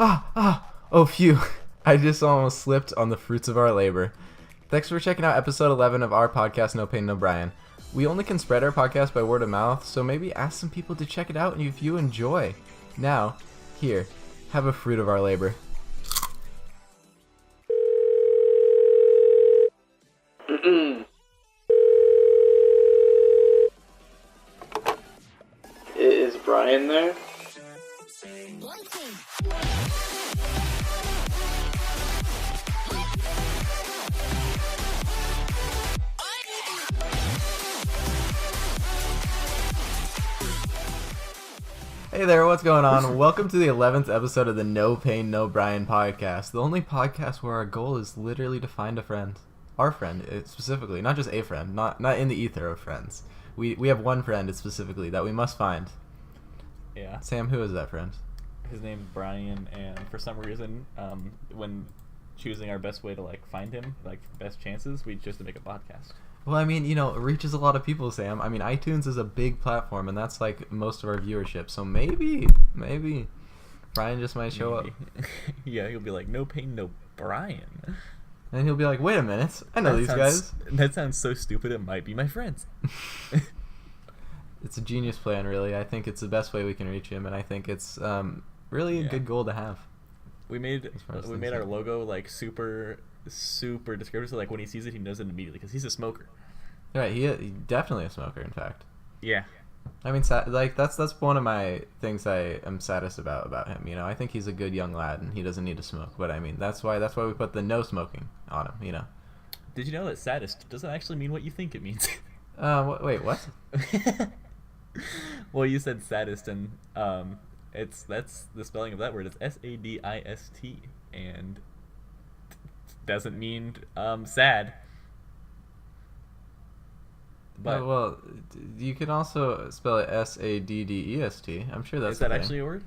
Oh, phew. I just almost slipped on the fruits of our labor. Thanks for checking out episode 11 of our podcast, No Pain, No Brian. We only can spread our podcast by word of mouth, so maybe ask some people to check it out and if you enjoy. Now, here, have a fruit of our labor. Is Brian there? Hey there, what's going on? Welcome to the 11th episode of the No Pain, No Brian podcast. The only podcast where our goal is literally to find a friend. Our friend, specifically. Not just a friend. Not in the ether of friends. We have one friend specifically that we must find. Yeah. Sam, who is that friend? His name's Brian, and for some reason, when choosing our best way to find him, best chances, we chose to make a podcast. Well, I mean, it reaches a lot of people, Sam. I mean, iTunes is a big platform, and that's most of our viewership. So maybe Brian just might show up. Yeah, he'll be like, "No Pain, No Brian." And he'll be like, "Wait a minute, I know these guys." That sounds so stupid. It might be my friends. It's a genius plan, really. I think it's the best way we can reach him, and I think it's really a good goal to have. We made our logo super descriptive. So when he sees it, he knows it immediately because he's a smoker. Right, he definitely a smoker, in fact. Yeah. I mean, that's one of my things I am saddest about him. I think he's a good young lad and he doesn't need to smoke. But I mean, that's why we put the no smoking on him. Did you know that saddest doesn't actually mean what you think it means? Wait, what? Well, you said saddest, and that's the spelling of that word. It's sadist, and doesn't mean sad. But well, you can also spell it saddest. I'm sure that's is that actually a word?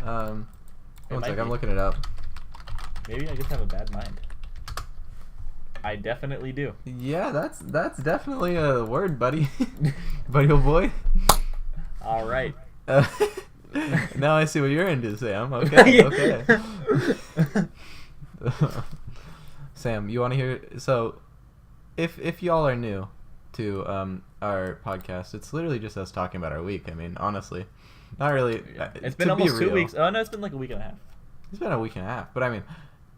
One sec, I'm looking it up. Maybe I just have a bad mind. I definitely do. Yeah, that's definitely a word, buddy. Buddy, old boy. All right. Now I see what you're into, Sam. Okay. Sam, you want to hear? So, if y'all are new to our podcast, it's literally just us talking about our week. I mean, honestly, not really. Yeah. It's been almost 2 weeks. Oh no, it's been like a week and a half. It's been a week and a half, but I mean,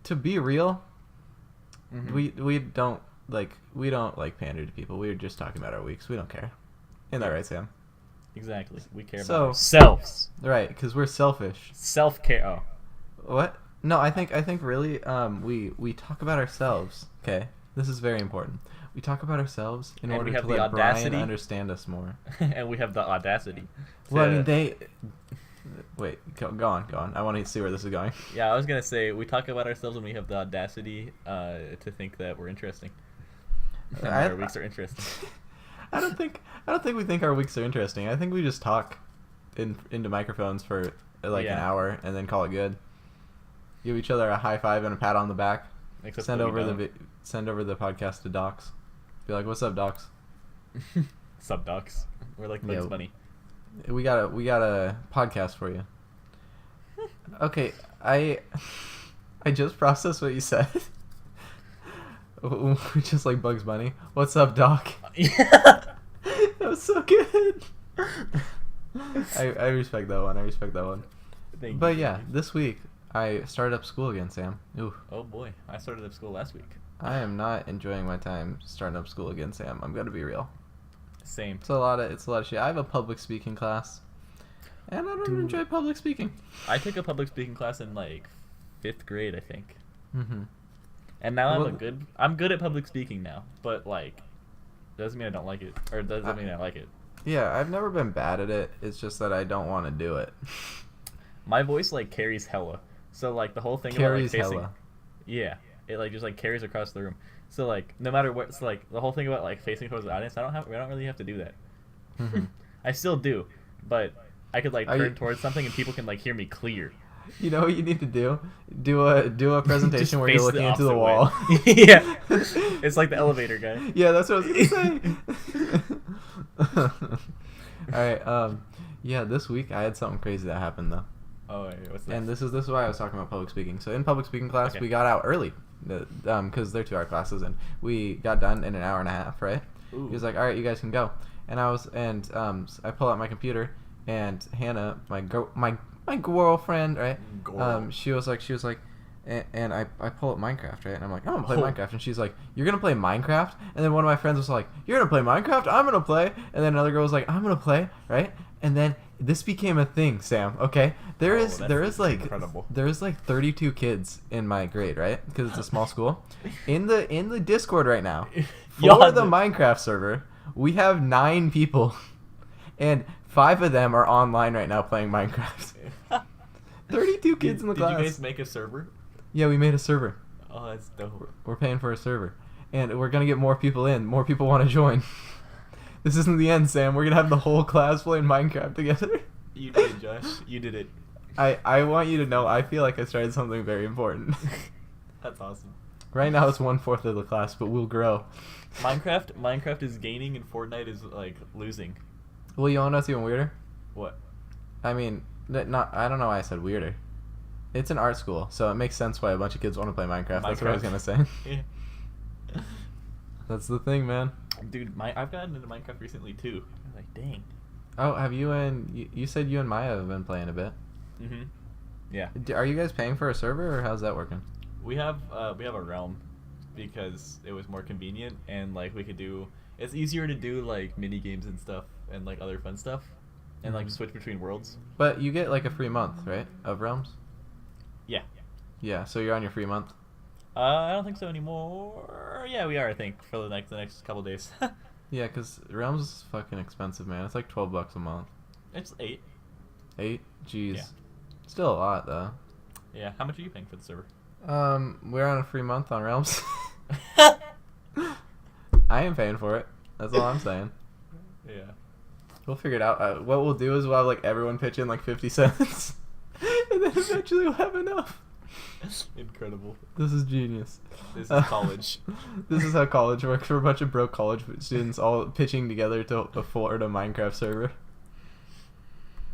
to be real, we don't pander to people. We're just talking about our weeks. We don't care. Isn't that right, Sam? Exactly. We care about ourselves. Right, because we're selfish. Self-care. Oh. What? No, I think really we talk about ourselves. Okay, this is very important. We talk about ourselves in order to let Brian understand us more. And we have the audacity. Well, I mean, wait, go on. I want to see where this is going. Yeah, I was gonna say we talk about ourselves and we have the audacity to think that we're interesting. Our weeks are interesting. I don't think we think our weeks are interesting. I think we just talk into microphones for an hour and then call it good. Give each other a high five and a pat on the back. Except send over the podcast to Docs. Be like, "What's up, Docs?" Sup, Docs? We're like Bugs Bunny. We got a podcast for you. Okay, I just processed what you said. We're just like Bugs Bunny. What's up, Doc? Yeah. That was so good. I respect that one. But yeah, this week I started up school again, Sam. Ooh. Oh boy, I started up school last week. I am not enjoying my time starting up school again, Sam. I'm gonna be real. Same. It's a lot of shit. I have a public speaking class, and I don't enjoy public speaking. I took a public speaking class in 5th grade, I think. Mm-hmm. And now I'm good at public speaking now, but doesn't mean I don't like it, or doesn't mean I like it. Yeah, I've never been bad at it. It's just that I don't want to do it. My voice carries hella, so the whole thing carries about facing, hella. Yeah, it just carries across the room. So no matter what, it's the whole thing about facing towards the audience. We don't really have to do that. Mm-hmm. I still do, but I could turn towards something and people can hear me clear. You know what you need to do? Do a presentation where you're looking into the wall. Yeah, it's like the elevator guy. Yeah, that's what I was gonna say. All right. Yeah, this week I had something crazy that happened though. Oh, wait, what's And this? this is why I was talking about public speaking. So in public speaking class, Okay. we got out early, because they're 2 hour classes, and we got done in an hour and a half, right? Ooh. He was like, "All right, you guys can go," and I pull out my computer, and Hannah, my girlfriend, right? Girl. She was like, and I pull up Minecraft, right? And I'm like, I'm gonna play Oh. Minecraft, and she's like, "You're gonna play Minecraft?" And then one of my friends was like, "You're gonna play Minecraft? I'm gonna play." And then another girl was like, "I'm gonna play," right? And then this became a thing, Sam. Okay, there is incredible. 32 kids in my grade, right? Because it's a small school. In the Discord right now, for the Minecraft server, we have 9 people, and 5 of them are online right now playing Minecraft. 32 kids in the class. Did you guys make a server? Yeah, we made a server. Oh, that's dope. We're paying for a server, and we're gonna get more people in. More people want to join. This isn't the end, Sam. We're gonna have the whole class playing Minecraft together. You did it, Josh. You did it. I want you to know, I feel like I started something very important. That's awesome. Right now it's 1/4 of the class, but we'll grow. Minecraft is gaining and Fortnite is like losing. Well, you want to know what's even weirder? What? I mean, I don't know why I said weirder. It's an art school, so it makes sense why a bunch of kids want to play Minecraft. That's what I was gonna say. Yeah. That's the thing, man. Dude, I've gotten into Minecraft recently too. I was like, dang. Oh, have you you said you and Maya have been playing a bit. Mm-hmm. Yeah. Are you guys paying for a server, or how's that working? We have a realm because it was more convenient and like we could do. It's easier to do like mini games and stuff and like other fun stuff, and like switch between worlds. But you get like a free month, right, of Realms? Yeah. Yeah, so you're on your free month. I don't think so anymore. Yeah, we are. I think for the next couple days. Yeah, because Realms is fucking expensive, man. It's like $12 a month. It's 8. 8? Jeez. Yeah. Still a lot, though. Yeah. How much are you paying for the server? We're on a free month on Realms. I ain't paying for it. That's all I'm saying. Yeah. We'll figure it out. What we'll do is we'll have like everyone pitch in like 50 cents, and then eventually we'll have enough. Incredible. This is genius. This is college. This is how college works. We're a bunch of broke college students all pitching together to afford a Minecraft server.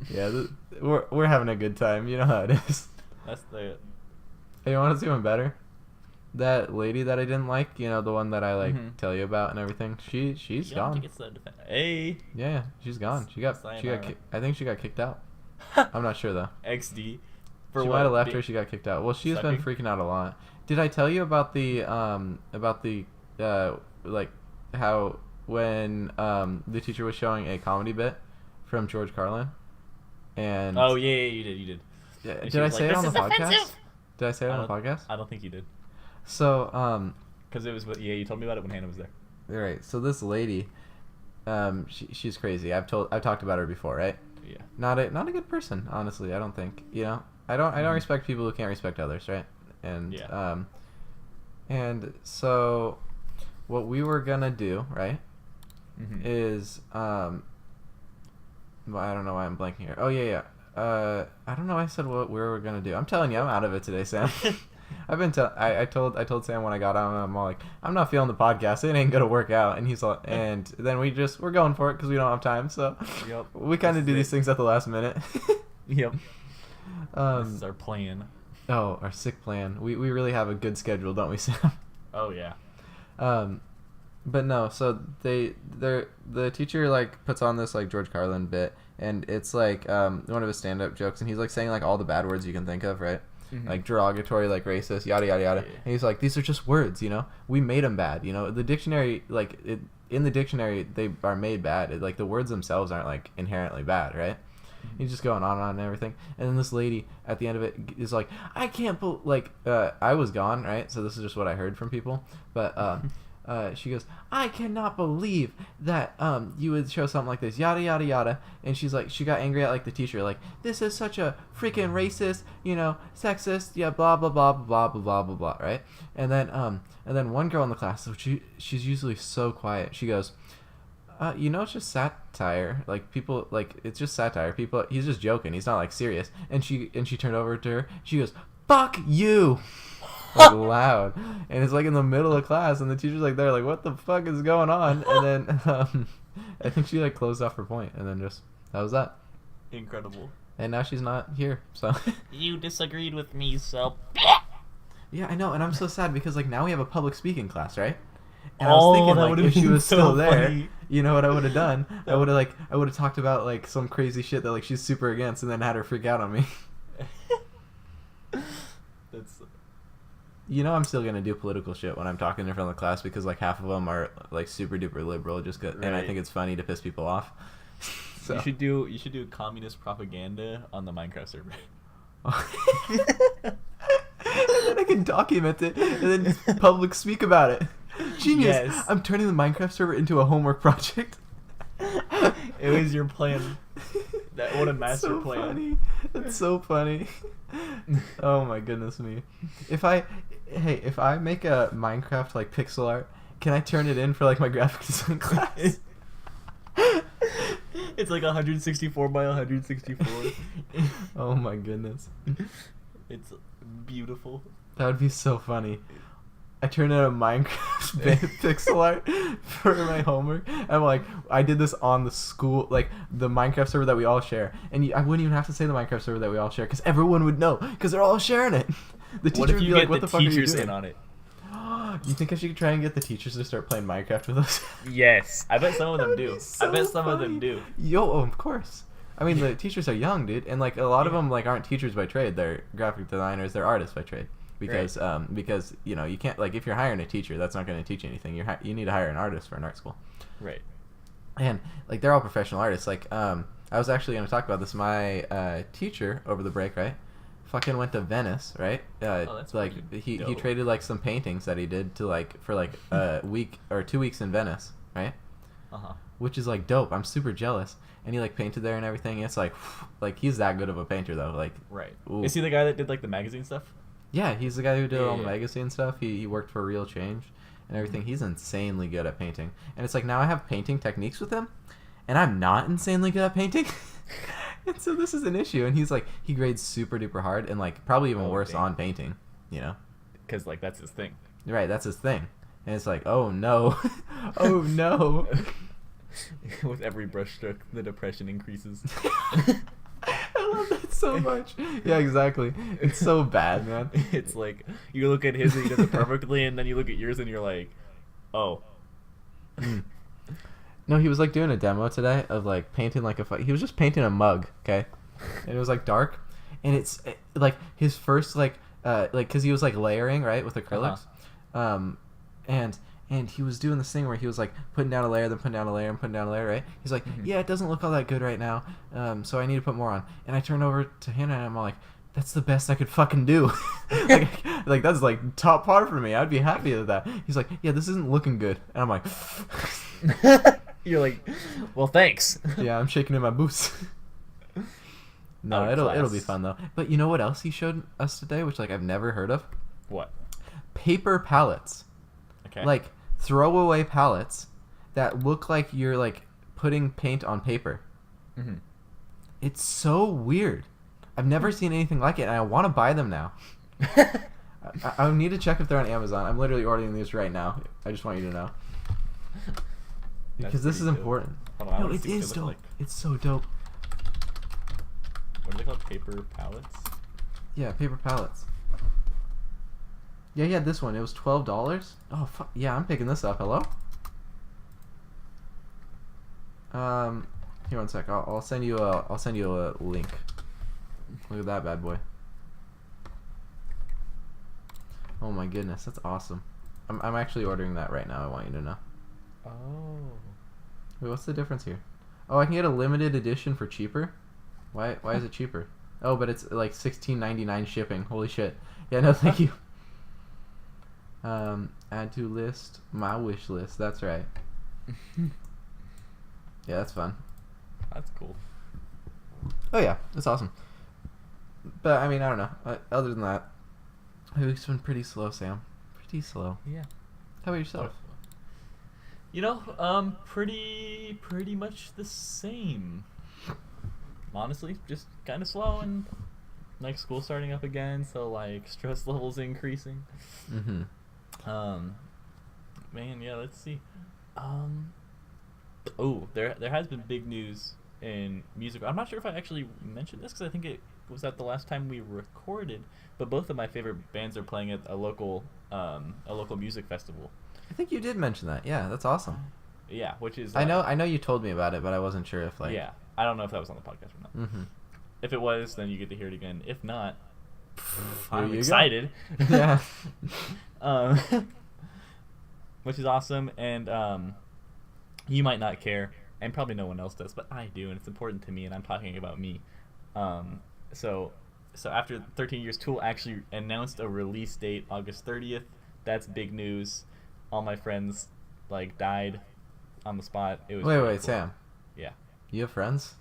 Yeah, we're having a good time. You know how it is. That's the. Hey, you want to see one better? That lady that I didn't like, you know, the one that I like tell you about and everything. She's gone. Hey. Yeah, she's gone. She got I think she got kicked out. I'm not sure though. XD. She might have left her. She got kicked out. Well, she's been sucking? freaking out a lot. Did I tell you about the like how when the teacher was showing a comedy bit from George Carlin, and Oh yeah, you did. yeah, And she did I was say like, it on the "This is podcast? offensive." Did I say it on the podcast? I don't think you did. So Because it was you told me about it when Hannah was there. right. So this lady, she's crazy. I've talked about her before, right? Yeah. Not a good person, honestly. I don't think. You know, I don't respect people who can't respect others, right? And Yeah. and so what we were gonna do, right, is well, I don't know why I'm blanking here. Oh yeah. I don't know why I said what we were gonna do. I'm telling you, I'm out of it today, Sam. I've been I told Sam when I got on, I'm all like, I'm not feeling the podcast. It ain't gonna work out. And he's like, and then we're going for it because we don't have time. So Yep. we kind of do these things at the last minute. Yep. This is our plan. Oh, our sick plan. We really have a good schedule, don't we, Sam? Oh yeah. But no. So the teacher like puts on this like George Carlin bit, and it's like one of his stand-up jokes, and he's like saying like all the bad words you can think of, right? Like derogatory, like racist, yada yada yada. Yeah. And he's like, these are just words, you know. We made them bad, you know. The dictionary, like in the dictionary, they are made bad. Like the words themselves aren't like inherently bad, right? He's just going on and on and everything. And then this lady at the end of it is like, I can't I was gone, right? So this is just what I heard from people. But she goes, I cannot believe that you would show something like this, yada yada yada. And she's like, she got angry at like the teacher, like, this is such a freaking racist, you know, sexist, yeah, blah blah blah blah blah blah blah blah, right? And then one girl in the class, so she's usually so quiet, she goes, you know, it's just satire. Like people, like it's just satire. People, he's just joking. He's not like serious. And she turned over to her. She goes, "Fuck you," like loud. And it's like in the middle of class, and the teacher's like there, like, what the fuck is going on? And then I think she like closed off her point, and then just that was that. Incredible. and now she's not here. So You disagreed with me, so. yeah, I know, and I'm so sad because like now we have a public speaking class, right? And I was thinking that like would've if she been was so still there, funny. you know what I would have done? I would have talked about like some crazy shit that like she's super against, and then had her freak out on me. That's. You know I'm still gonna do political shit when I'm talking in front of the class because like half of them are like super duper liberal, just 'cause, and I Right. think it's funny to piss people off. So. You should do communist propaganda on the Minecraft server. And then I can document it and then public speak about it. Genius! Yes. I'm turning the Minecraft server into a homework project. It was your plan. What a master so plan. Funny. It's so funny. Oh my goodness me. If I make a Minecraft like pixel art, can I turn it in for like my graphic design class? It's like 164 by 164. Oh my goodness. It's beautiful. That would be so funny. I turned in a Minecraft pixel art for my homework. I'm like, I did this on the school, like the Minecraft server that we all share, and I wouldn't even have to say the Minecraft server that we all share because everyone would know because they're all sharing it. The teacher What if would you be like, get "What the the fuck are you teachers doing?" in on it? You think I should try and get the teachers to start playing Minecraft with us? Yes, I bet some of them That would do. be so I bet some of them funny. do. Yo, of course. I mean, the teachers are young, dude, and like a lot of Yeah. them like aren't teachers by trade. They're graphic designers. They're artists by trade. Because you know you can't like if you're hiring a teacher, that's not going to teach you anything. You need to hire an artist for an art school. Right. And like they're all professional artists. Like I was actually going to talk about this. My teacher over the break, right? Fucking went to Venice, right? That's like pretty he dope. traded like some paintings that he did to like for like a week or 2 weeks in Venice, right? Uh-huh. Which is like dope. I'm super jealous. And he like painted there and everything. It's like he's that good of a painter though. Like Right. ooh. Is he the guy that did like the magazine stuff? Yeah, he's the guy who did all the Yeah. magazine stuff. He worked for Real Change and everything. He's insanely good at painting. And it's like now I have painting techniques with him, and I'm not insanely good at painting. And so this is an issue. And he's like, he grades super duper hard and like probably even worse dang. on painting, you know? Because like that's his thing. Right, that's his thing. And it's like, oh no. Oh no. With every brush stroke, the depression increases. I love that so much. Yeah, exactly. It's so bad, man. It's like you look at his and he does it perfectly, and then you look at yours and you're like, oh. No, he was like doing a demo today of like painting like he was just painting a mug, okay? And it was like dark, and it's like his first like because he was like layering right with acrylics, and he was doing this thing where he was like putting down a layer, then putting down a layer, and putting down a layer, right? He's like, yeah, it doesn't look all that good right now, so I need to put more on. And I turned over to Hannah and I'm all like, that's the best I could fucking do. like that's like top par for me. I'd be happy with that. He's like, yeah, this isn't looking good, and I'm like, You're like, well, thanks. yeah, I'm shaking in my boots. No, Oh, it'll be class. fun though. But you know what else he showed us today, which like I've never heard of? What? Paper palettes. Okay. Like throwaway palettes that look like you're like putting paint on paper. Mm-hmm. It's so weird. I've never seen anything like it, and I want to buy them now. I need to check if they're on Amazon. I'm literally ordering these right now. I just want you to know. Because this is pretty dope. important. Hold on, I No, wanna it see what they is look dope. like. It's so dope. What are they called? Paper palettes? Yeah, paper palettes. Yeah, he had this one. It was $12. Oh, fuck. Yeah, I'm picking this up. Hello? Here, one sec. I'll send you a link. Look at that bad boy. Oh my goodness, that's awesome. I'm actually ordering that right now. I want you to know. Oh. Wait, what's the difference here? Oh, I can get a limited edition for cheaper. Why is it cheaper? Oh, but it's like $16.99 shipping. Holy shit. Yeah, no, thank you. Add to list, my wish list. That's right. Yeah, that's fun. That's cool. Oh yeah, that's awesome. But I mean, I don't know. Other than that, my week's been pretty slow, Sam. Pretty slow. Yeah. How about yourself? You know, pretty much the same. Honestly, just kind of slow and like school starting up again, so like stress levels increasing. Mm-hmm. Man, yeah, let's see. Oh, there has been big news in music. I'm not sure if I actually mentioned this because I think it was at the last time we recorded. But both of my favorite bands are playing at a local music festival. I think you did mention that. Yeah, that's awesome. Yeah, which is I know you told me about it, but I wasn't sure if like. Yeah, I don't know if that was on the podcast or not. Mm-hmm. If it was, then you get to hear it again. If not, Here I'm you excited. go. Yeah. um, which is awesome, and you might not care, and probably no one else does, but I do, and it's important to me, and I'm talking about me. So after 13 years, Tool actually announced a release date, August 30th. That's big news. All my friends like died on the spot. It was Wait, cool. Sam. Yeah. You have friends?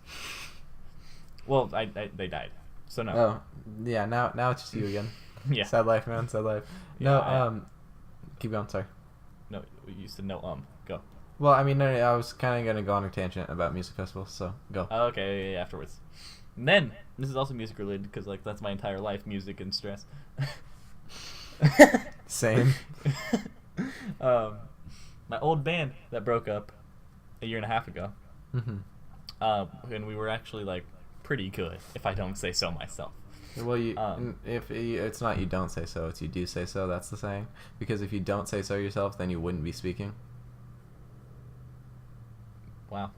Well, they died. So no. Oh, yeah. Now it's just you again. Yeah. Sad life, man. Sad life. Yeah, No. Keep going. Sorry. No, you said no. Go. Well, I mean, no, I was kind of gonna go on a tangent about music festivals, so go. Okay, yeah, afterwards. And then this is also music related because like that's my entire life, music and stress. Same. My old band that broke up a year and a half ago. Mm-hmm. And we were actually like pretty good, if I don't say so myself. Well, if it's not you don't say so, it's you do say so. That's the saying. Because if you don't say so yourself, then you wouldn't be speaking. Wow.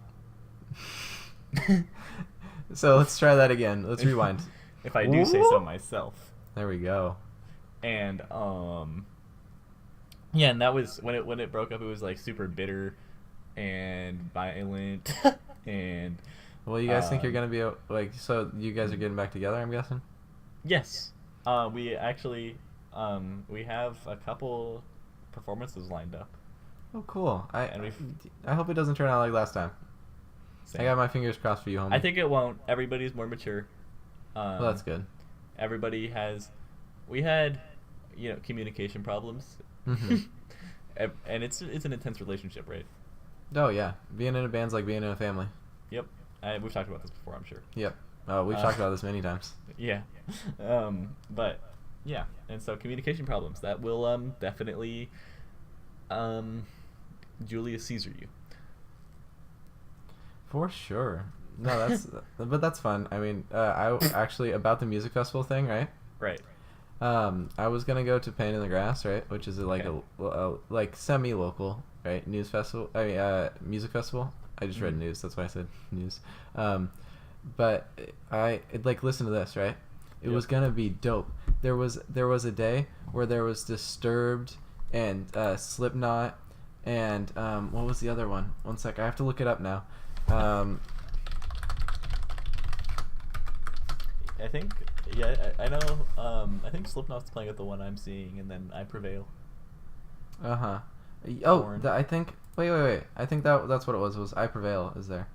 So let's try that again. Let's rewind. If I do say so myself. There we go. And yeah, and that was when it broke up. It was like super bitter and violent, and Well, you guys think you're gonna be like? So you guys are getting back together? I'm guessing. yes, we actually we have a couple performances lined up. Oh, cool. I And hope it doesn't turn out like last time. Same. I got my fingers crossed for you, homie. I think it won't. Everybody's more mature. Well, that's good. Everybody has. We had, communication problems, Mm-hmm. and it's an intense relationship, right? Oh yeah, being in a band's like being in a family. Yep. We've talked about this before, I'm sure. Yep. We've talked about this many times. Yeah. But yeah, and so communication problems that will definitely Julius Caesar you. For sure. No, that's but that's fun. I mean, I actually about the music festival thing, right? Right. I was gonna go to Pain in the Grass, right, which is like Okay. a like semi-local, right, news festival. I mean, music festival. I just read Mhm. news, that's why I said news. But I like listen to this, right? It Yep. was gonna be dope. There was a day where there was Disturbed and Slipknot and what was the other one? One sec, I have to look it up now. I think. Yeah, I know. I think Slipknot's playing at the one I'm seeing, and then I Prevail. Uh-huh. Oh, Korn. I think. Wait. I think that's what it was. Was I Prevail is there?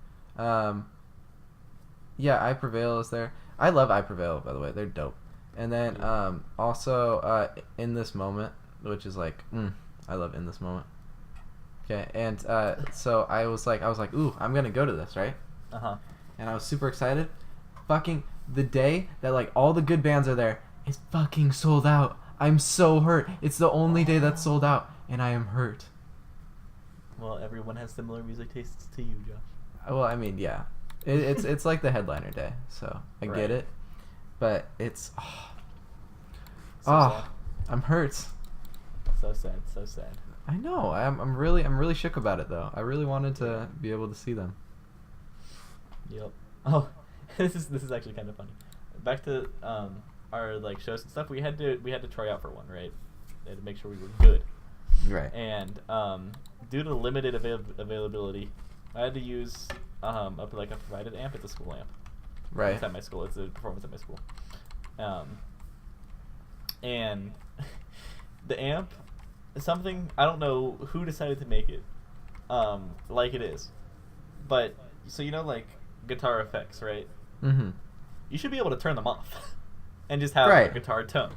Yeah, I Prevail is there. I love I Prevail, by the way. They're dope. And then also In This Moment, which is like I love In This Moment. Okay, and so I was like, ooh, I'm gonna go to this, right? And I was super excited. Fucking the day that like all the good bands are there, it's fucking sold out. I'm so hurt. It's the only day that's sold out, and I am hurt. Well, everyone has similar music tastes to you, Josh. Well, I mean, yeah, it's like the headliner day, so I Right. get it, but it's So sad. I'm hurt. So sad. So sad. I know. I'm really shook about it though. I really wanted to be able to see them. Yep. Oh, this is actually kind of funny. Back to our like shows and stuff. We had to try out for one, right? We had to make sure we were good. Right. And due to limited availability, I had to use a provided amp. It's a school amp. Right. It's at my school. It's a performance at my school. And the amp, something I don't know who decided to make it, like it is, but so like guitar effects, right? Mm-hmm. You should be able to turn them off, and just have Right. a guitar tone.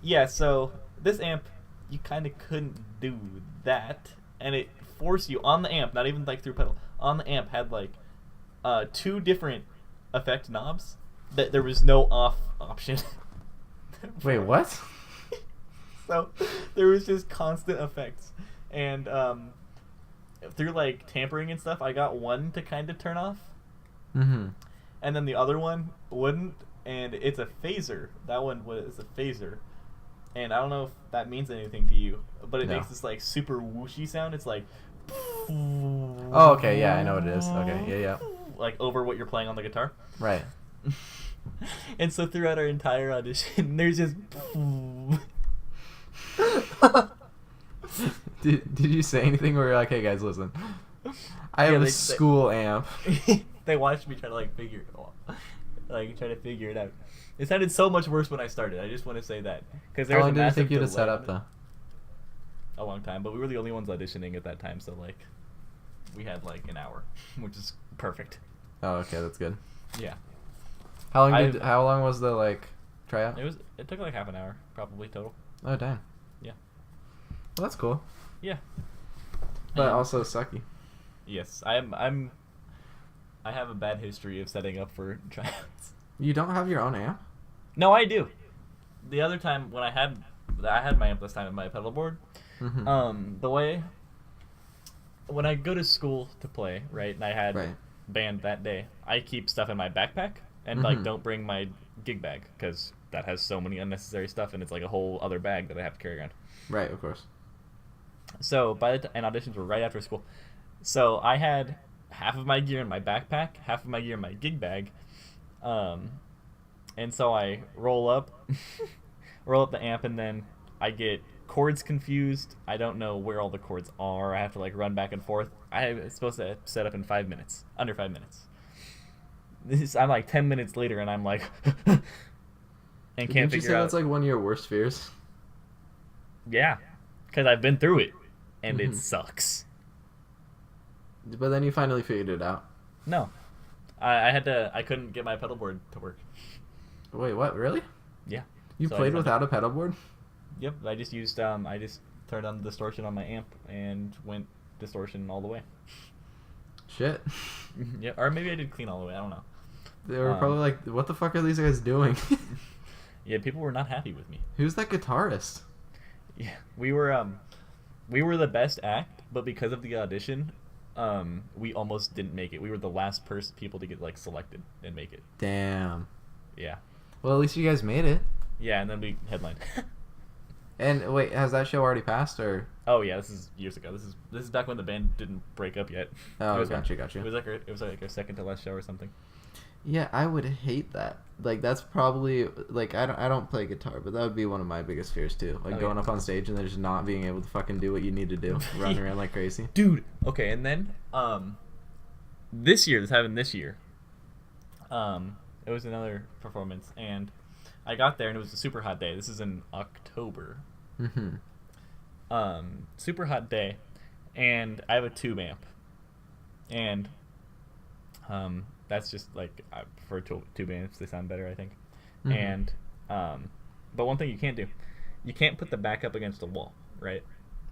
Yeah. So this amp, you kind of couldn't do that, and it forced you on the amp, not even like through pedal. On the amp had like 2 different effect knobs that there was no off option. Wait, what? So there was just constant effects, and through like tampering and stuff, I got one to kind of turn off, Mm-hmm. And then the other one wouldn't, and it's a phaser. That one was a phaser. And I don't know if that means anything to you, but it makes this like super whooshy sound. It's like Oh, okay, yeah, I know what it is. Okay, yeah. Like over what you're playing on the guitar. Right. And so throughout our entire audition, there's just Did you say anything where you're like, hey guys, listen, I have a school amp. They watched me try to like figure it out. It sounded so much worse when I started. I just want to say that because How long did it take you to set up though? A long time, but we were the only ones auditioning at that time, so like we had like an hour, which is perfect. Oh, okay, that's good. Yeah. How long was the like tryout? It took like half an hour probably total. Oh damn. Yeah. Well, that's cool. Yeah. But also sucky. Yes, I have a bad history of setting up for tryouts. You don't have your own amp? No, I do. The other time when I had my amp this time and my pedal board, the way when I go to school to play, right, and I had band that day, I keep stuff in my backpack and like don't bring my gig bag because that has so many unnecessary stuff and it's like a whole other bag that I have to carry around. Right, of course. So and auditions were right after school, so I had half of my gear in my backpack, half of my gear in my gig bag, and so I roll up the amp, and then I get chords confused. I don't know where all the chords are. I have to like run back and forth. I'm supposed to set up in 5 minutes, under 5 minutes. I'm like 10 minutes later, and I'm like, and can't figure out. Did you say that's like one of your worst fears? Yeah, because I've been through it, and it sucks. But then you finally figured it out. No, I couldn't get my pedal board to work. Wait, what? Really? Yeah. You played without a pedal board? Yep. I just used I just turned on the distortion on my amp and went distortion all the way. Shit. Yeah, or maybe I did clean all the way. I don't know. They were probably like, "What the fuck are these guys doing?" Yeah, people were not happy with me. Who's that guitarist? Yeah, we were the best act, but because of the audition, we almost didn't make it. We were the last people to get like selected and make it. Damn. Yeah. Well, at least you guys made it. Yeah, and then we headlined. And wait, has that show already passed or? Oh yeah, this is years ago. This is back when the band didn't break up yet. Oh, gotcha. It was like our second to last show or something. Yeah, I would hate that. Like that's probably like I don't play guitar, but that would be one of my biggest fears too. Like going up on stage and then just not being able to fucking do what you need to do, running around like crazy. Dude. Okay, and then this year, it was another performance, and I got there and it was a super hot day. This is in October. Super hot day, and I have a tube amp, and that's just like I prefer tube amps. They sound better, I think. And but one thing you can't do, you can't put the back up against the wall, right?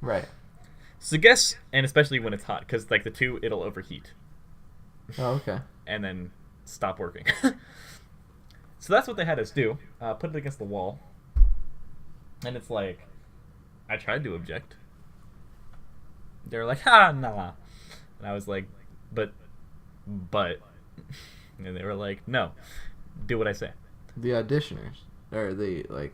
Right. So guess, and especially when it's hot, because like the two, it'll overheat. Oh, okay. And then stop working. So that's what they had us do. Put it against the wall. And it's like, I tried to object. They were like, ha, nah. And I was like, but. And they were like, no, do what I say. The auditioners, or the like.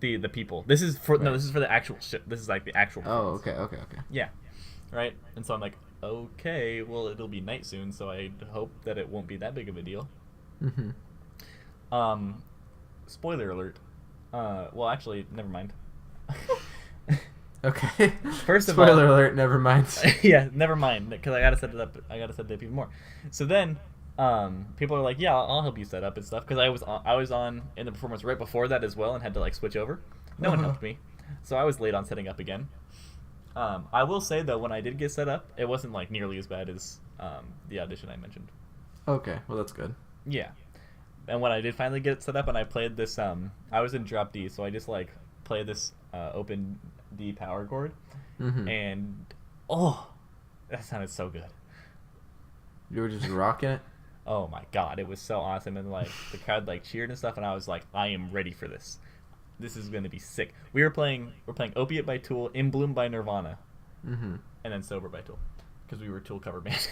The people. This is for this is for the actual shit. This is like the actual. Oh, okay. Yeah, right. And so I'm like, okay, well it'll be night soon, so I hope that it won't be that big of a deal. Spoiler alert. Well, actually, never mind. Okay. First of spoiler alert. Never mind. Yeah, never mind, because I gotta set it up. I gotta set it up even more. So then, people are like, "Yeah, I'll help you set up and stuff." Because I was on in the performance right before that as well, and had to like switch over. No one helped me, so I was late on setting up again. I will say though, when I did get set up, it wasn't like nearly as bad as the audition I mentioned. Okay, well that's good. Yeah. And when I did finally get it set up and I played this, I was in drop D, so I just like played this open D power chord, and that sounded so good. You were just rocking it. Oh my god, it was so awesome, and like the crowd like cheered and stuff, and I was like, I am ready for this. This is gonna be sick. We're playing Opiate by Tool, In Bloom by Nirvana, and then Sober by Tool, because we were a Tool cover band.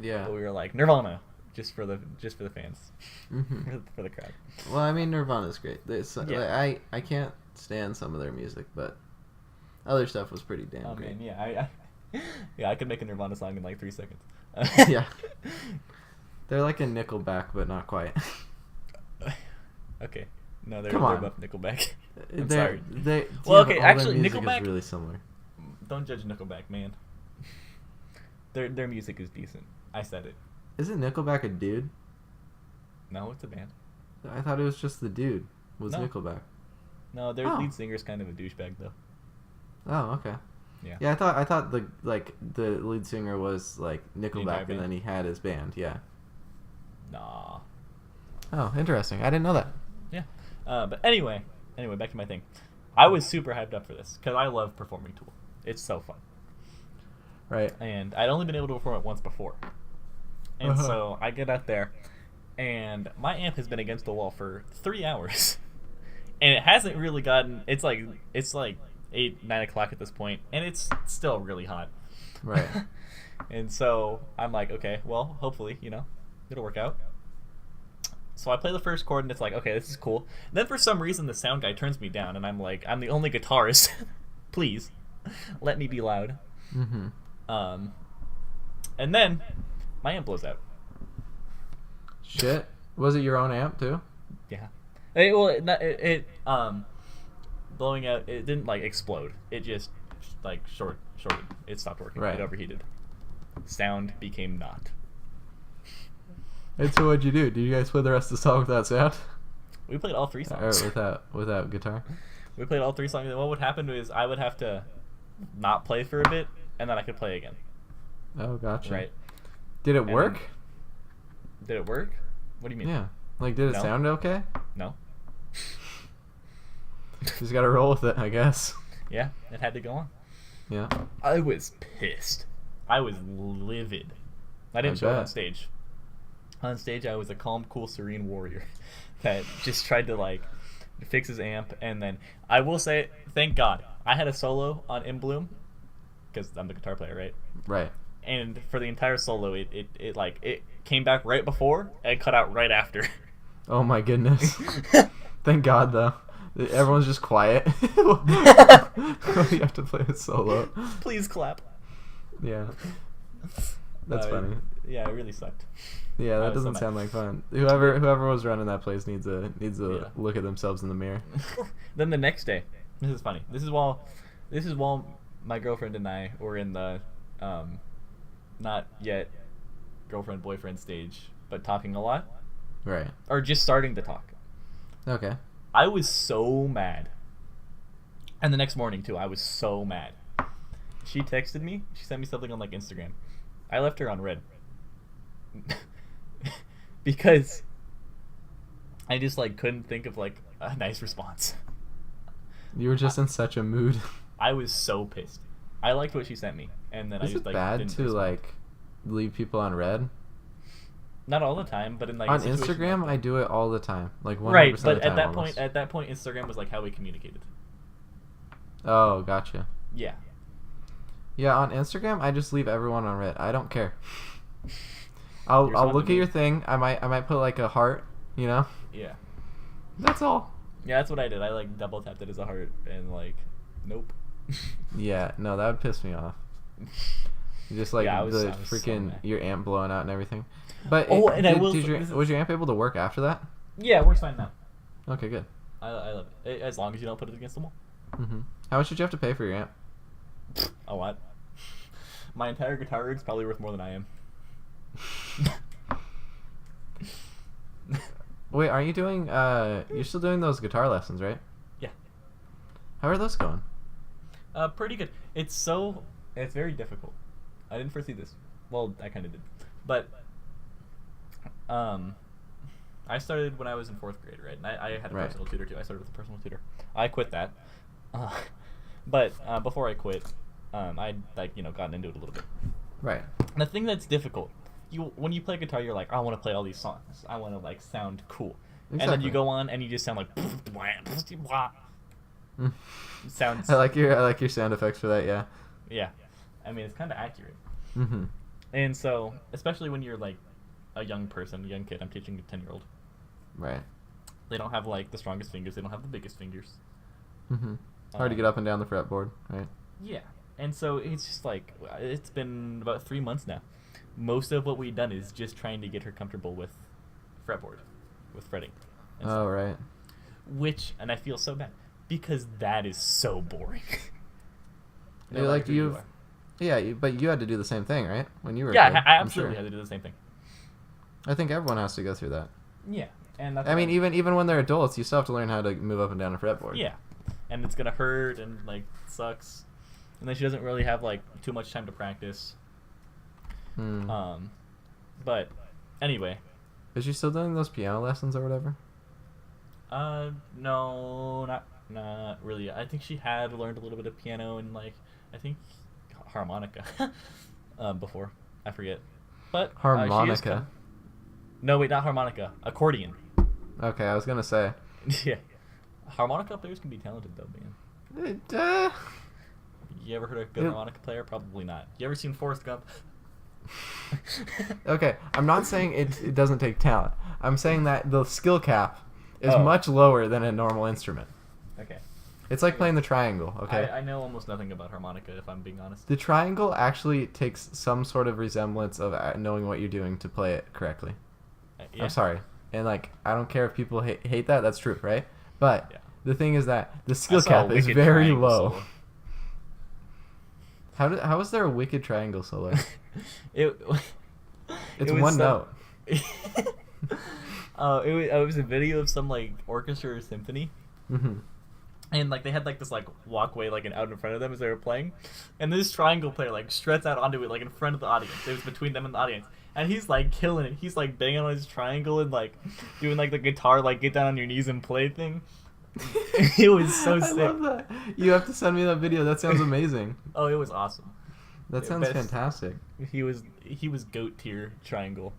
Yeah. But we were like Nirvana, just for the fans, for the crowd. Well, I mean, Nirvana's great. Yeah. Like, I can't stand some of their music, but other stuff was pretty damn Oh great. man, yeah, I could make a Nirvana song in like 3 seconds. Yeah. They're like a Nickelback, but not quite. Okay. No, they're Come on. above Nickelback. I'm They're- sorry. Well, Well, okay, actually, music Nickelback- is really similar. Don't judge Nickelback, man. Their music is decent. I said it. Isn't Nickelback a dude? No, it's a band. I thought it was just the dude was No. Nickelback. No, their Oh. lead singer's kind of a douchebag though. Oh, okay. Yeah. Yeah, I thought the lead singer was like entire Nickelback, and band? then he had his band. Yeah. Nah. Oh, interesting. I didn't know that. Yeah. But anyway, back to my thing. I was super hyped up for this because I love performing Tool. It's so fun. Right. And I'd only been able to perform it once before. And Uh-huh. so I get out there, and my amp has been against the wall for 3 hours. And it hasn't really gotten... It's like 8, 9 o'clock at this point, and it's still really hot. Right. And so I'm like, okay, well, hopefully, it'll work out. So I play the first chord, and it's like, okay, this is cool. And then for some reason, the sound guy turns me down, and I'm like, I'm the only guitarist. Please, let me be loud. Mm-hmm. And then my amp blows out. Shit. Was it your own amp too? Yeah. Blowing out. It didn't like explode. It just like shorted. It stopped working. Right. It overheated. Sound became not. And so what'd you do? Did you guys play the rest of the song without sound? We played all 3 Or songs. without guitar? We played all 3 songs. And what would happen is I would have to not play for a bit, and then I could play again. Oh, gotcha. Right. Did it And work? Did it work? What do you mean? Yeah. Like, did it No. sound okay? No. Just gotta roll with it, I guess. Yeah, it had to go on. Yeah. I was pissed. I was livid. I didn't I show it on bet. stage. On stage, I was a calm, cool, serene warrior that just tried to like fix his amp. And then I will say, thank God, I had a solo on In Bloom because I'm the guitar player, right? Right. And for the entire solo, it came back right before and cut out right after. Oh my goodness. Thank God, though. Everyone's just quiet. You have to play it solo. Please clap. Yeah. That's funny. Yeah, it really sucked. Yeah, I that was so doesn't mad. sound like fun. Whoever was running that place needs to Yeah. look at themselves in the mirror. Then the next day, this is funny. This is while my girlfriend and I were in the not yet girlfriend boyfriend stage, but talking a lot Right. or just starting to talk. Okay. I was so mad. And the next morning too, I was so mad. She texted me. She sent me something on like Instagram. I left her on red. Because I just like couldn't think of like a nice response. You were just in such a mood. I was so pissed. I liked what she sent me, and then I Is just it like bad didn't to respond. like leave people on red? Not all the time, but in like On a situation Instagram, like I do it all the time. Like 100% right, of but the time at that almost. point, Instagram was like how we communicated. Oh, gotcha. Yeah, Yeah, on Instagram, I just leave everyone on red. I don't care. I'll You're look at me. your thing. I might put like a heart, you know? yeah, That's all. yeah. That's what I did. I like double tapped it as a heart, and like, nope. Yeah, no, that would piss me off. Just like Yeah, I was so freaking mad. your amp blowing out and everything. But Oh, and I will did say- your, this is- was your amp able to work after that? Yeah, it works fine now. Okay, good. I love it. As long as you don't put it against the wall. Hmm. How much did you have to pay for your amp? A lot. My entire guitar rig's probably worth more than I am. Wait, aren't you doing? You're still doing those guitar lessons, right? Yeah. How are those going? Pretty good. It's very difficult. I didn't foresee this. Well, I kind of did, but I started when I was in 4th grade, right? And I had a Right. personal tutor too. I started with a personal tutor. I quit that, but before I quit, I'd like gotten into it a little bit. Right. And the thing that's difficult, when you play guitar, you're like, I want to play all these songs. I want to like sound cool. And then Exactly. you go on and you just sound like sounds. I like your sound effects for that. Yeah. Yeah, I mean it's kind of accurate. Mhm. And so, especially when you're like a young person, a young kid. I'm teaching a 10-year-old. Right. They don't have like the strongest fingers. They don't have the biggest fingers. Mm-hmm. Hard to get up and down the fretboard, right? Yeah, and so it's just like it's been about 3 months now. Most of what we've done is just trying to get her comfortable with fretboard, with fretting. And Oh, right. and I feel so bad because that is so boring. Yeah, like but you had to do the same thing, right? When you were Yeah, a kid, I I'm absolutely sure. had to do the same thing. I think everyone has to go through that. Yeah, and that's I mean, even when they're adults, you still have to learn how to move up and down a fretboard. yeah, and it's gonna hurt and like sucks, and then she doesn't really have like too much time to practice. Hmm. But anyway, Is she still doing those piano lessons or whatever? No, not really. I think she had learned a little bit of piano and like I think harmonica before. I forget. But she is Harmonica. no, wait, not harmonica. Accordion. Okay, I was gonna say. Yeah. Harmonica players can be talented though, man. Uh, You ever heard of a good Yeah. harmonica player? Probably not. You ever seen Forrest Gump? okay, I'm not saying it doesn't take talent. I'm saying that the skill cap is Oh. much lower than a normal instrument. Okay. It's like playing the triangle, okay? I know almost nothing about harmonica, if I'm being honest. The triangle actually takes some sort of resemblance of knowing what you're doing to play it correctly. Yeah. I'm sorry. And, like, I don't care if people hate that. That's true, right? But Yeah. the thing is that the I skill saw a cap is wicked very triangle low. solo. How is there a wicked triangle solo? It It's was one some- note. it was a video of some like orchestra or symphony, Mm-hmm. and like they had like this like walkway like out in front of them as they were playing, and this triangle player like struts out onto it like in front of the audience. It was between them and the audience, and he's like killing it. He's like banging on his triangle and like doing like the guitar like get down on your knees and play thing. It was so I sick. love that. You have to send me that video. That sounds amazing. Oh, it was awesome. That Yeah, sounds best- fantastic. He was goat tier triangle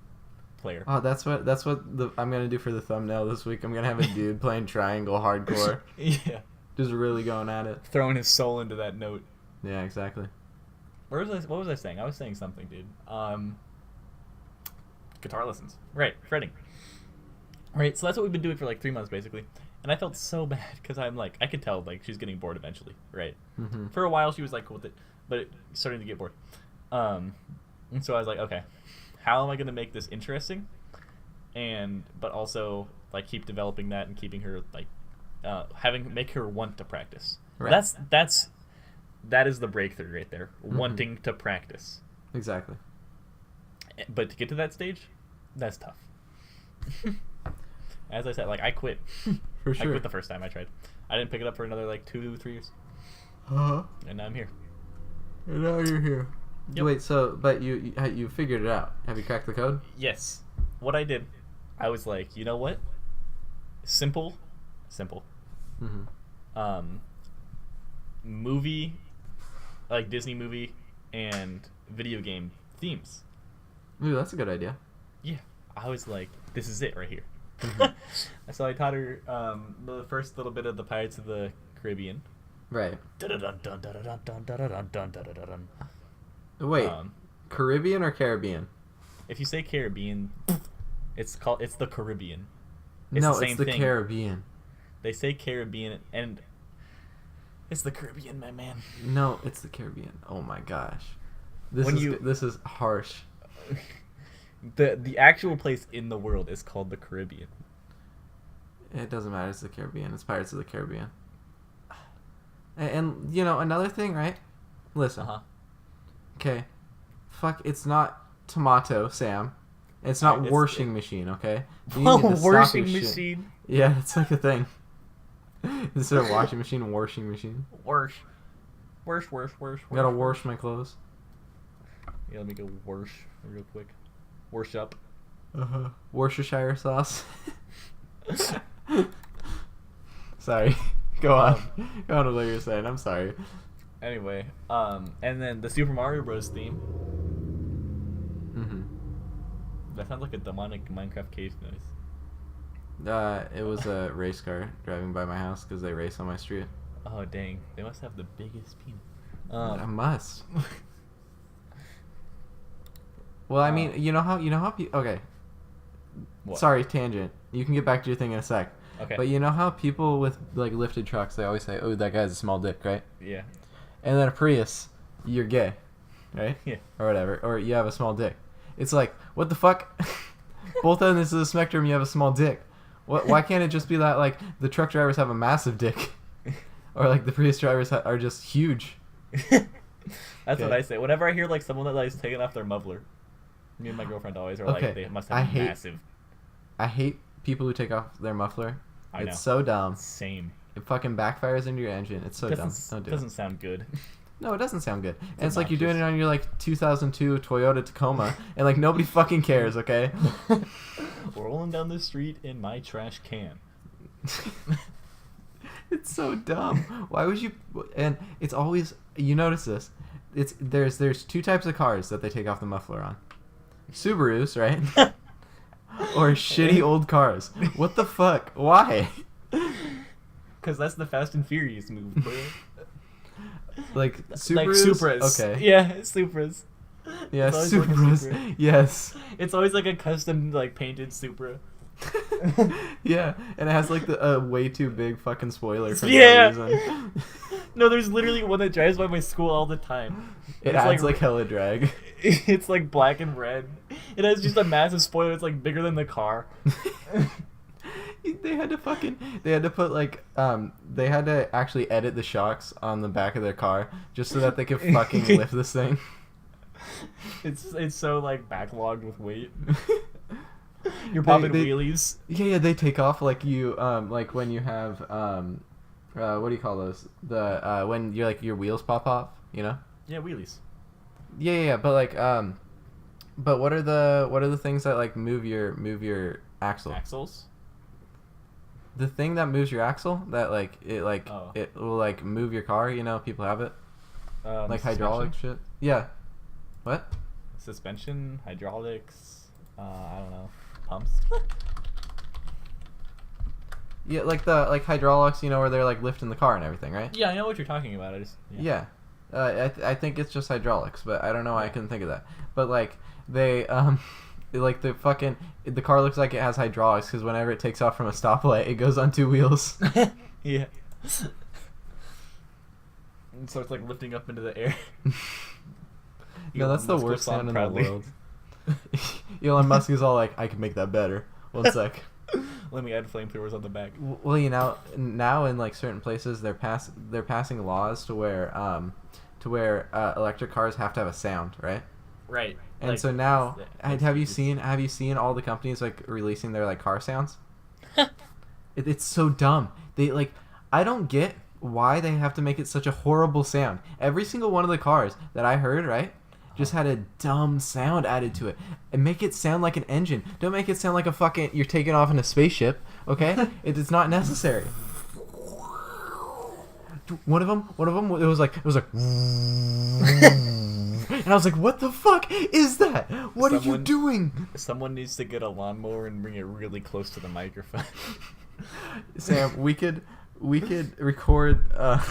player. Oh, that's what I'm gonna do for the thumbnail this week. I'm gonna have a dude playing triangle hardcore, Yeah, just really going at it. throwing his soul into that note. Yeah, exactly. What was I saying? I was saying something, dude. Guitar lessons. Right, fretting. Right, so that's what we've been doing for like 3 months basically. And I felt so bad because I'm like, I could tell like she's getting bored eventually, right? Mm-hmm. For a while she was like cool with it, but it starting to get bored. And so I was like, okay, how am I gonna make this interesting? But also like keep developing that and keeping her like make her want to practice. Right. That is the breakthrough right there. Mm-hmm. Wanting to practice. Exactly. But to get to that stage, that's tough. As I said, like I quit. For I sure. quit the first time I tried. I didn't pick it up for another like 2-3 years, Uh-huh. and now I'm here. And now you're here. Yep. Wait, but you figured it out. Have you cracked the code? Yes. What I did, I was like, you know what? Simple. Mm-hmm. Movie, like Disney movie and video game themes. Ooh, that's a good idea. Yeah. I was like, this is it right here. Mhm. So I taught her the first little bit of the Pirates of the Caribbean. Right. Dun-dun-dun-dun-dun-dun-dun-dun-dun-dun-dun. Wait, Um, Caribbean or Caribbean? If you say Caribbean, it's the Caribbean. It's No, the same it's the thing. Caribbean. They say Caribbean and it's the Caribbean, my man. No, it's the Caribbean. Oh my gosh. This When is this is harsh. The actual place in the world is called the Caribbean. It doesn't matter. It's the Caribbean. It's Pirates of the Caribbean. And you know another thing, right? Listen. Uh-huh. Okay. Fuck. It's not tomato, Sam. It's not It's- washing machine. Okay. You Oh, need to stop washing your shit. machine. Yeah, it's like a thing. Instead of washing machine, washing machine. Worse. I gotta wash my clothes. Yeah, let me go wash real quick. Wash up. Uh-huh. Worcestershire sauce. Sorry. Go on. Go on with what you're saying. I'm sorry. Anyway, and then the Super Mario Bros. Theme. Mm-hmm. That sounds like a demonic Minecraft cave noise. It was a race car driving by my house because they race on my street. Oh dang, they must have the biggest penis. I must. Well, I mean, you know how okay. What? Sorry, tangent. You can get back to your thing in a sec. Okay. But you know how people with like lifted trucks, they always say, "Oh, that guy has a small dick," right? Yeah. And then a Prius, you're gay, right? Yeah. Or whatever, or you have a small dick. It's like, what the fuck? Both ends of the spectrum, you have a small dick. What? Why can't it just be that like the truck drivers have a massive dick, or like the Prius drivers are just huge? That's what I say. Whenever I hear like someone that likes taking off their muffler, me and my girlfriend always are like, they must have massive. I hate people who take off their muffler. I know. It's so dumb. Same. It fucking backfires into your engine. It's so dumb. Don't do it. Doesn't sound good. No, it doesn't sound good. And it's obnoxious. like you're doing it on your like 2002 Toyota Tacoma, and like nobody fucking cares. Okay. Rolling down the street in my trash can. It's so dumb. Why would you? And it's always, you notice this. There's two types of cars that they take off the muffler on. Subarus, right? Or shitty old cars. What the fuck? Why? Because that's the Fast and Furious movie, bro. Like Subarus? Like Supras. Okay. Yeah, Supras. Yeah, It's always like a Supras. Supra. Yes. It's always like a custom, like, painted Supra. Yeah, and it has like the way too big fucking spoiler for Yeah. no reason. No, there's literally one that drives by my school all the time. It It's adds like hella drag. It's like black and red. It has just a massive spoiler. It's like bigger than the car. They had to put like they had to actually edit the shocks on the back of their car just so that they could fucking lift this thing. It's so like backlogged with weight. You're popping wheelies. Yeah, they take off like you like when you have what do you call those? The when you're like your wheels pop off, you know? Yeah, wheelies. Yeah, but like but what are the things that like move your axle? Axles? The thing that moves your axle, that like it will like move your car, you know, people have it. Like hydraulic shit. Yeah. What? Suspension, hydraulics, I don't know. Pumps. Yeah, like the hydraulics, you know, where they're like lifting the car and everything, right? Yeah, I know what you're talking about. Yeah. I think it's just hydraulics, but I don't know why I couldn't think of that. But like they like the car looks like it has hydraulics because whenever it takes off from a stoplight, it goes on two wheels. Yeah. And so it's like lifting up into the air. No, that's the Musk worst sound in proudly. the world. Elon Musk is all like, I can make that better. One sec. Let me add flamethrowers on the back. Well, you know, now in like certain places, they're passing laws to where electric cars have to have a sound, right? Right. And like, so now, have you seen all the companies like releasing their like car sounds? It's so dumb. They like, I don't get why they have to make it such a horrible sound. Every single one of the cars that I heard, right, just had a dumb sound added to it. And make it sound like an engine. Don't make it sound like a fucking you're taking off in a spaceship. Okay, it's not necessary. One of them, it was like, and I was like, what the fuck is that? What are you doing? Someone needs to get a lawnmower and bring it really close to the microphone. Sam, we could record car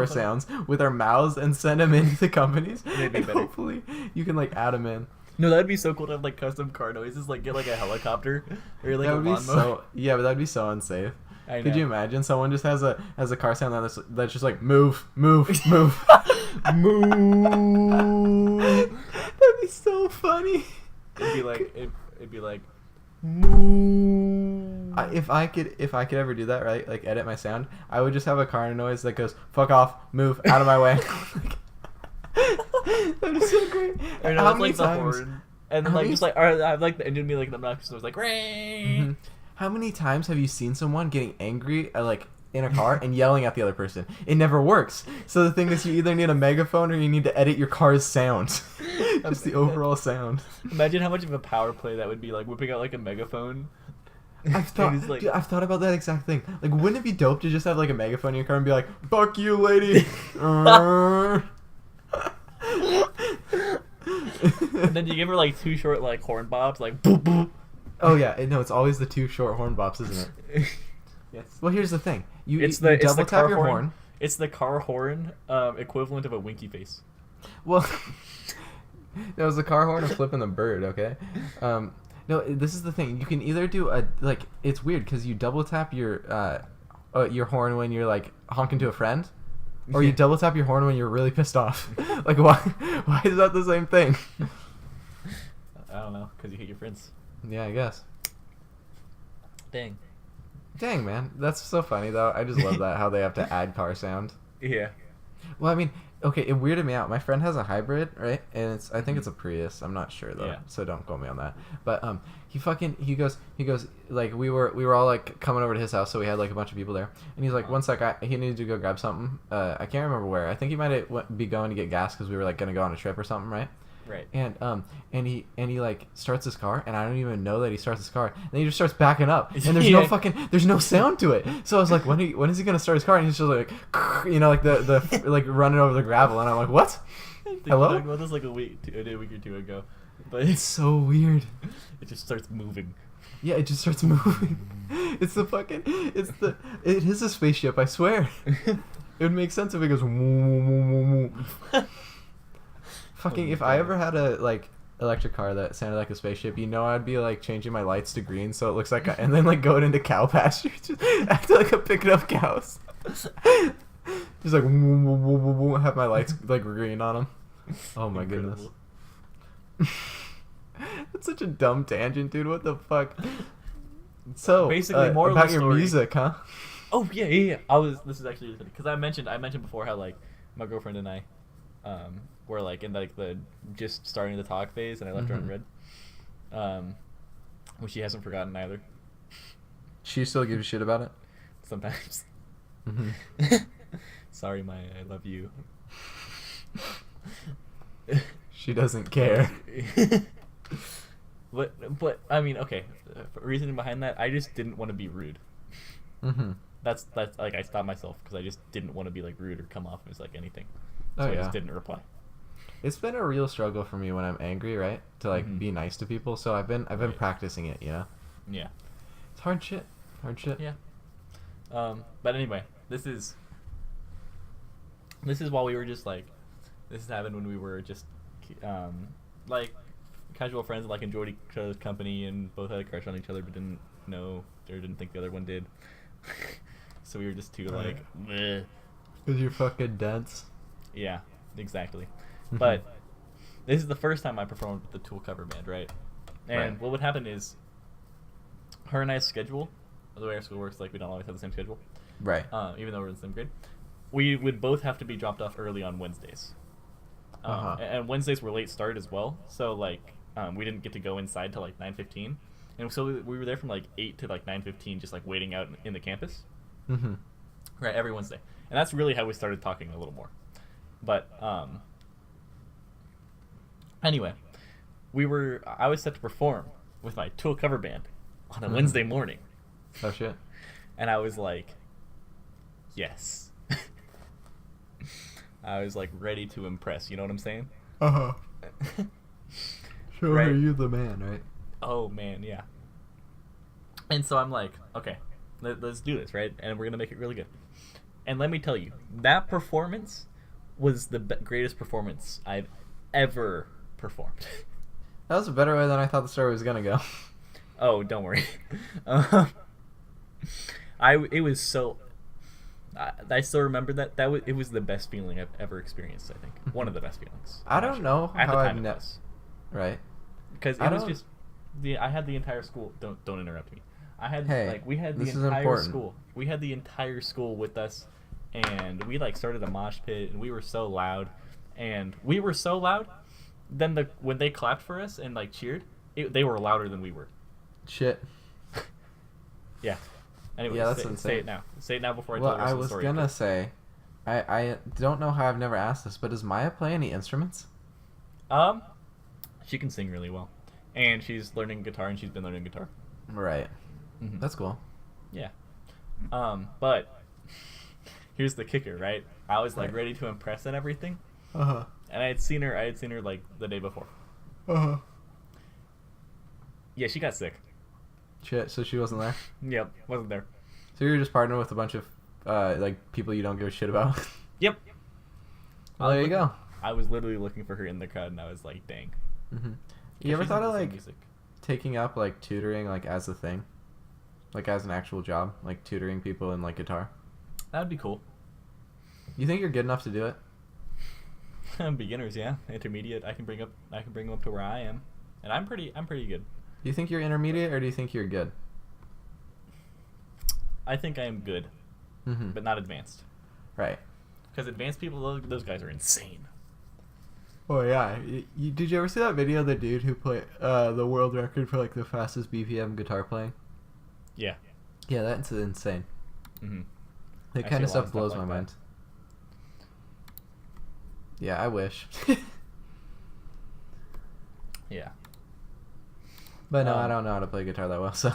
sounds with our mouths and send them into the companies. That'd be and better. Hopefully you can like add them in. No, that'd be so cool to have like custom car noises. Like get like a helicopter or like That a would be lawnmower. but that'd be so unsafe. I know. Could you imagine someone just has a car sound that's just like move, move. Move. That'd be so funny. It'd be like moo. If I could ever do that, right, like edit my sound, I would just have a car noise that goes fuck off, move out of my way. That'd be so great. Or no, How it's many like the times? horn, and then How like many- just like, or I have like the engine be like the obnoxious noise, like ring. Mhm. How many times have you seen someone getting angry like in a car and yelling at the other person? It never works. So the thing is, you either need a megaphone or you need to edit your car's sound. Just the overall sound. Imagine how much of a power play that would be, like whipping out like a megaphone. I've thought about that exact thing. Like, wouldn't it be dope to just have like a megaphone in your car and be like, "Fuck you, lady." And then you give her like two short like horn bobs, like boop boop. Oh yeah, no, it's always the two short horn bops, isn't it? Yes. Well, here's the thing. You It's you the double tap car your horn. It's the car horn equivalent of a winky face. Well, That was the car horn and flipping the bird. Okay. No, this is the thing. You can either do it's weird because you double tap your horn when you're like honking to a friend, or you double tap your horn when you're really pissed off. Like why? Why is that the same thing? I don't know, because you hate your friends. Yeah, I guess. Dang, man, that's so funny though. I just love that how they have to add car sound. Yeah. Well, I mean, okay, it weirded me out. My friend has a hybrid, right? And I think it's a Prius. I'm not sure though, Yeah. so don't quote me on that. But he goes like we were all like coming over to his house, so we had like a bunch of people there. And he's like, one sec, he needed to go grab something. I can't remember where. I think he might be going to get gas because we were like gonna go on a trip or something, right? Right. And he like starts his car, and I don't even know that he starts his car. And then he just starts backing up, and there's no sound to it. So I was like, when is he gonna start his car? And he's just like, like the like running over the gravel, and I'm like, what? Hello? I talked about this like a week or two ago, but It's so weird. it just starts moving. Yeah, it just starts moving. It is a spaceship, I swear. It would make sense if it goes. Fucking, if I ever had a like electric car that sounded like a spaceship, I'd be like changing my lights to green so it looks like and then like going into cow pasture, just acting like I'm picking up cows. Just like have my lights like green on them. Oh my Incredible. goodness. That's such a dumb tangent, dude. What the fuck? So Basically, moral of about the your story- music, huh? Oh yeah. This is actually really funny because I mentioned before how like my girlfriend and I, were like in like the just starting the talk phase, and I left her on red. Which she hasn't forgotten either. She still gives a shit about it. Sometimes. Sorry, I love you. She doesn't care. But I mean, okay. Reasoning behind that, I just didn't want to be rude. That's like I stopped myself because I just didn't want to be like rude or come off as like anything. So Oh, I yeah. just didn't reply. It's been a real struggle for me when I'm angry, right? To like be nice to people. So I've been Right. practicing it, you know. Yeah. It's hard shit. Yeah. But anyway, this is while we were just like, this happened when we were just like casual friends and like enjoyed each other's company and both had a crush on each other but didn't know or didn't think the other one did. So we were just too like, bleh. Cause you're fucking dense. Yeah, exactly. But this is the first time I performed with the Tool cover band, right? And Right. what would happen is her and I's schedule, the way our school works, like we don't always have the same schedule. Right. Even though we're in the same grade, we would both have to be dropped off early on Wednesdays. And Wednesdays were late start as well, so like we didn't get to go inside till like 9:15, and so we were there from like 8 to like 9:15, just like waiting out in the campus. Right, every Wednesday, and that's really how we started talking a little more. But anyway, I was set to perform with my Tool cover band on a Wednesday morning. Oh shit. And I was like, yes. I was like ready to impress, you know what I'm saying? Show Right. her you the man, right? Oh man, yeah. And so I'm like, okay, let's do this, right? And we're gonna make it really good. And let me tell you, that performance was the greatest performance I've ever performed. That was a better way than I thought the story was gonna go. Oh, don't worry. It was so. I still remember that it was the best feeling I've ever experienced. I think one of the best feelings. I don't know At the how time I've it was. Right. Because I it was don't- just I had the entire school. Don't interrupt me. I had Hey, we had the this is entire important. school. We had the entire school with us, and we like started a mosh pit, and we were so loud, Then when they clapped for us and like cheered, they were louder than we were. Shit. Yeah. Anyway, Yeah, that's say insane. it now. Say it now before I Well, tell the rest I of the was story. gonna say, I don't know how I've never asked this, but does Maya play any instruments? She can sing really well, and she's learning guitar, and she's been learning guitar. Right. Mhm. That's cool. Yeah. But here's the kicker, right? I was like Right. ready to impress and everything, Uh-huh. and I had seen her like the day before. Uh-huh. Yeah, she got sick. Shit, so she wasn't there? Yep, wasn't there. So you were just partnering with a bunch of like people you don't give a shit about? Yep. Well, there you go. I was literally looking for her in the crowd, and I was like, dang. Mm-hmm. You ever She's thought into of some like music. taking up like tutoring like as a thing, like as an actual job, like tutoring people in like guitar? That would be cool. You think you're good enough to do it? Beginners, yeah. Intermediate, I can bring them up to where I am, and I'm pretty good. Do you think you're intermediate or do you think you're good? I think I am good, Mm-hmm. but not advanced. Right. Because advanced people, those guys are insane. Oh yeah. Did you ever see that video of the dude who played the world record for like the fastest BPM guitar playing? Yeah. Yeah, that's insane. Mm-hmm. That I kind see of a lot stuff blows like my that. mind. Yeah, I wish. Yeah. But no, I don't know how to play guitar that well, so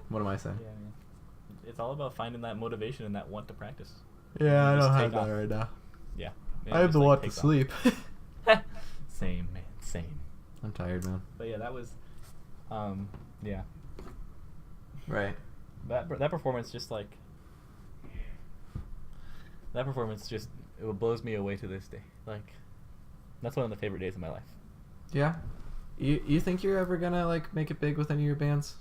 what am I Yeah, saying? yeah. It's all about finding that motivation and that want to practice. Yeah, I You just don't take have that off. right now. Yeah. I have the want to sleep. Same, man. Same. I'm tired, man. But yeah, that was, yeah. Right. That performance just like. That performance just it blows me away to this day. Like, that's one of the favorite days of my life. Yeah. You think you're ever gonna like make it big with any of your bands?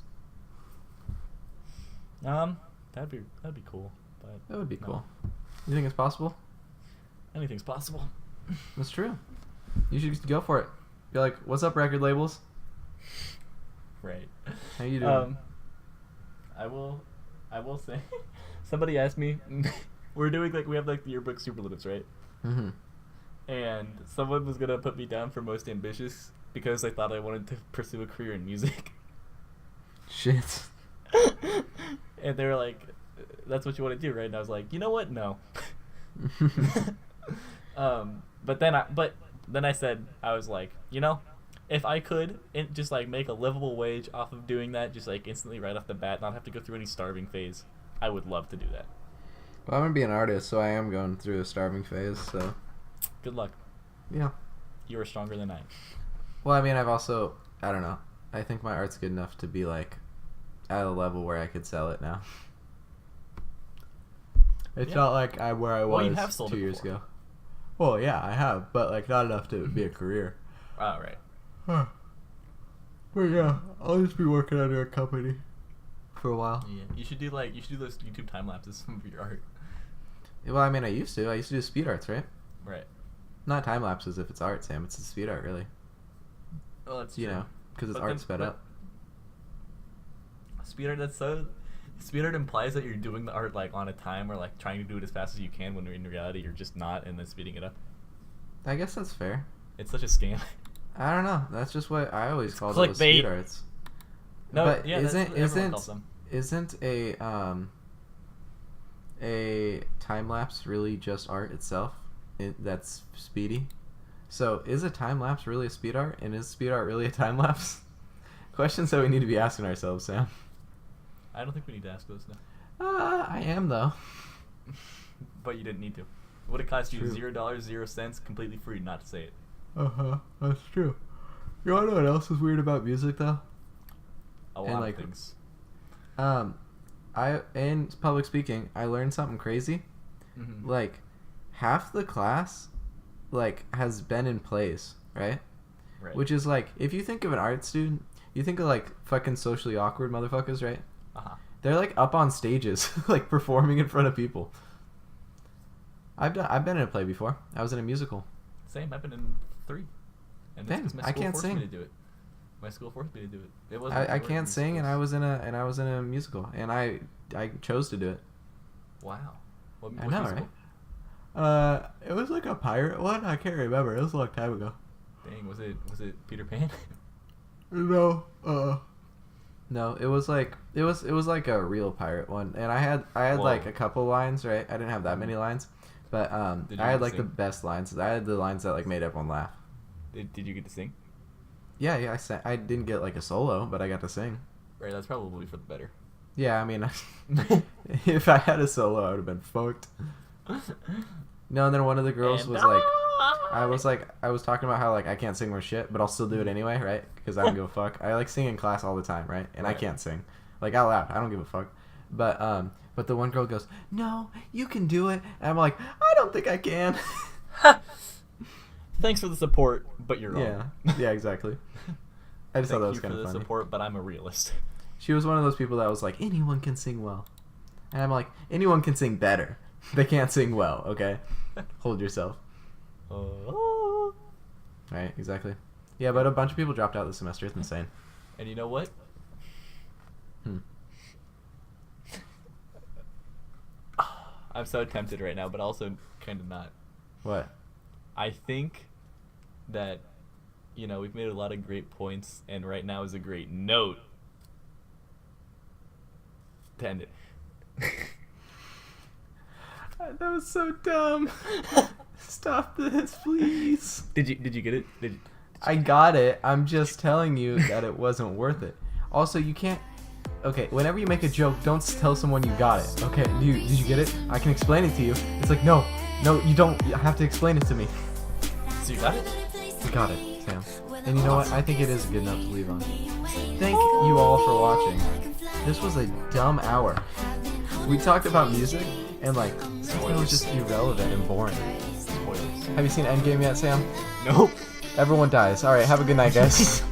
That'd be cool, but That would be no. cool. You think it's possible? Anything's possible. That's true. You should just go for it. Be like, "What's up, record labels? Right. How you doing?" I will say, somebody asked me, we have like the yearbook superlatives, right? Mm-hmm. And someone was gonna put me down for most ambitious because they thought I wanted to pursue a career in music. Shit. And they were like, "That's what you want to do, right?" And I was like, "You know what? No." But then I said, I was like, if I could just like make a livable wage off of doing that, just like instantly right off the bat, not have to go through any starving phase, I would love to do that. Well, I'm gonna be an artist, so I am going through a starving phase. So. Good luck. Yeah. You are stronger than I am. Well, I mean, I don't know. I think my art's good enough to be like at a level where I could sell it now. It's Yeah. not like where I was Well, you have sold 2 it years before. ago. Well, yeah, I have, but like not enough to be a career. Oh, right. But yeah, I'll just be working under a company for a while. Yeah. You should do those YouTube time lapses of your art. Well, I mean, I used to do speed arts, right? Right. Not time lapses if it's art, Sam. It's a speed art, really. Well, that's You true. know, because it's But art then- sped but- up. Speed art implies that you're doing the art like on a time or like trying to do it as fast as you can when in reality you're just not, and then speeding it up. I guess that's fair. It's such a scam. I don't know. That's just what I always It's called it, was speed clickbait. arts. No, But yeah, that's what everyone calls them. isn't a time lapse really just art itself? That's speedy. So is a time lapse really a speed art, and is speed art really a time lapse? Questions that we need to be asking ourselves, Sam. I don't think we need to ask those now. I am though. But you didn't need to. It would have cost you True. $0, completely free not to say it. That's true. You wanna know what else is weird about music though? A And, lot like, of things. In public speaking, I learned something crazy. Mm-hmm. Like, half the class, like, has been in plays, right? Right. Which is like, if you think of an art student, you think of like fucking socially awkward motherfuckers, right? Uh-huh. They're like up on stages, like performing in front of people. I've been in a play before. I was in a musical. Same. I've been in 3. And Damn, that's 'cause my I school can't forced sing. me to do it. My school forced me to do it. It was I can't sing, and I was in a musical, and I chose to do it. Wow. What I know, musical? right? It was like a pirate one. I can't remember. It was a long time ago. Dang, was it Peter Pan? No, no. It was like like a real pirate one, and I had Whoa. like a couple lines, right? I didn't have that many lines, but Did you I get had to like the sing? best lines. I had the lines that like made everyone laugh. Did you get to sing? Yeah, I sang. I didn't get like a solo, but I got to sing. Right, that's probably for the better. Yeah, I mean, if I had a solo, I would have been fucked. No, and then one of the girls And was like, I was talking about how like I can't sing worth shit, but I'll still do it anyway, right? Because I don't give a fuck. I like sing in class all the time, right? And I Right. can't sing, like out loud. I don't give a fuck. But the one girl goes, "No, you can do it." And I'm like, I don't think I can. thanks for the support, but you're wrong. Yeah, exactly. I just thought that was kind of funny. Thank you for the support, but I'm a realist. She was one of those people that was like, anyone can sing well. And I'm like, anyone can sing better. They can't sing well, okay? Hold yourself. Right, exactly. Yeah, but a bunch of people dropped out this semester. It's insane. And you know what? I'm so tempted right now, but also kind of not. What? I think that, we've made a lot of great points, and right now is a great note to end it. That was so dumb. Stop this, please. Did you get it? I got it. I'm just telling you that it wasn't worth it. Also, you can't... Okay, whenever you make a joke, don't tell someone you got it. Okay, did you get it? I can explain it to you. It's like, no, you don't. You have to explain it to me. So you got it? You got it, Sam. And you know what? I think it is good enough to leave on. Thank you all for watching. This was a dumb hour. We talked about music, and like, it was just irrelevant and boring. Spoilers. Have you seen Endgame yet, Sam? Nope. Everyone dies. Alright, have a good night, guys.